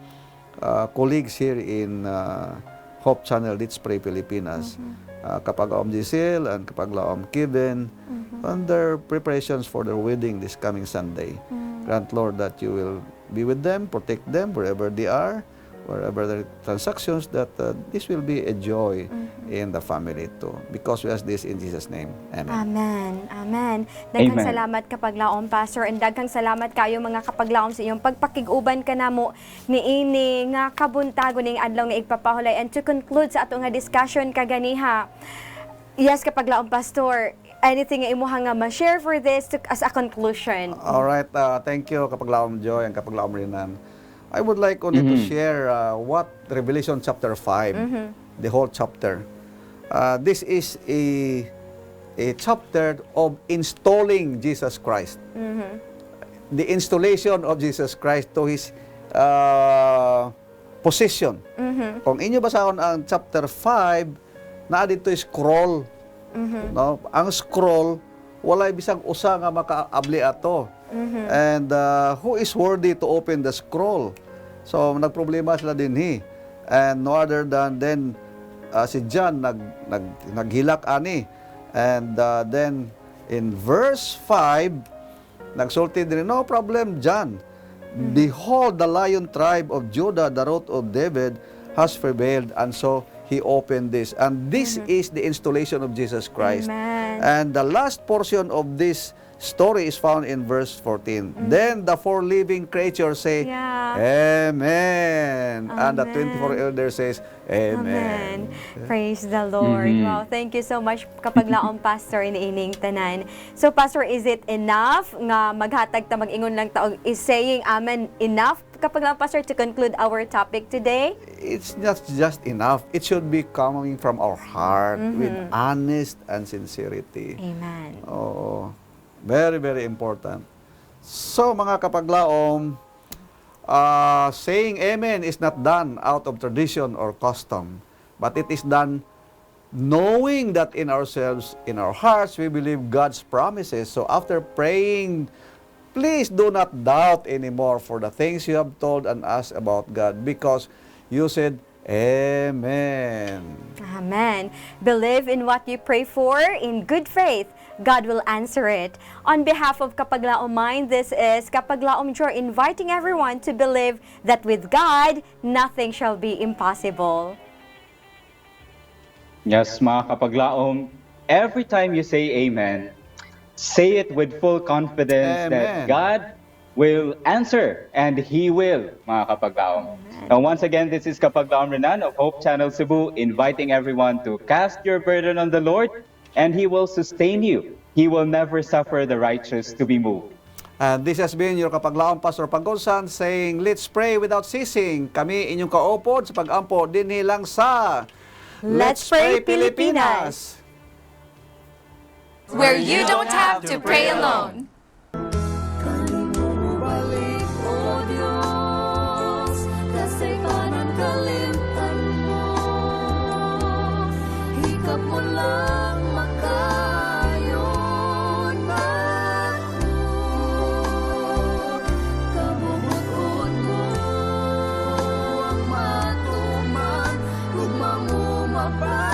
colleagues here in Hope Channel, Let's Pray Pilipinas, Kapag-laom Giselle and Kapag-laom Kevin, on their preparations for their wedding this coming Sunday. Grant, Lord, that you will be with them, protect them wherever they are, wherever their transactions, that this will be a joy in the family too. Because we ask this in Jesus' name. Amen. Amen. Amen. Daghang Amen. salamat kapaglaom, Pastor, and daghang salamat kayo mga kapaglaom sa iyong pagpakiguban kanamo ni ini nga kabuntagon ning adlaw nga igpapahulay. And to conclude sa ato nga discussion kaganiha, yes, kapaglaom, Pastor, anything nga imuha nga ma-share for this as a conclusion? All right, thank you, Kapaglaom Joy and Kapaglaom Rinan. I would like only to share what Revelation chapter 5, the whole chapter. This is a chapter of installing Jesus Christ. The installation of Jesus Christ to his position. Kung inyo basahon ang chapter 5, na dito scroll. No? Ang scroll, walay bisang usa nga makaabli ato. And who is worthy to open the scroll? So nagproblema sila dinhi. And no other than then si John naghilak ani. And then in verse 5 nagsulti din, no problem, John. Behold, the lion tribe of Judah, the root of David, has prevailed. And so he opened this. And this is the installation of Jesus Christ. Amen. And the last portion of this story is found in verse 14. Then the four living creatures say, Yeah. Amen. And the 24 elders says, Amen. Praise the Lord. Wow, thank you so much kapaglaom Pastor iniining tanan. So Pastor, is it enough nga maghatag ta mag-ingon lang ta og is saying amen enough kapaglaom Pastor to conclude our topic today? It's not just enough. It should be coming from our heart with honest and sincerity. Amen. Oo. Very, very important. So, mga kapaglaom, saying amen is not done out of tradition or custom, but it is done knowing that in ourselves, in our hearts, we believe God's promises. So, after praying, please do not doubt anymore for the things you have told and asked about God, because you said, Amen. Amen. Believe in what you pray for in good faith. God will answer it. On behalf of Kapaglaom Mind, this is Kapaglaom Jor inviting everyone to believe that with God, nothing shall be impossible. Yes, mga kapaglaom, every time you say amen, say it with full confidence that Amen. God will answer, and He will, mga kapaglaom. And once again, this is Kapaglaom Renan of Hope Channel Cebu, inviting everyone to cast your burden on the Lord, and He will sustain you. He will never suffer the righteous to be moved. And this has been your Kapaglaom Pastor Pagolsan saying, let's pray without ceasing. Kami inyong kaupod sa pag-ampo dinhi lang sa Let's Pray Pilipinas! Where you don't have to pray alone. Bumalik, O Diyos, kasi kanan kalimtan mo. Hikap mo lang makayon ako. Kabubukod mo ang matuman, ugma mo mapag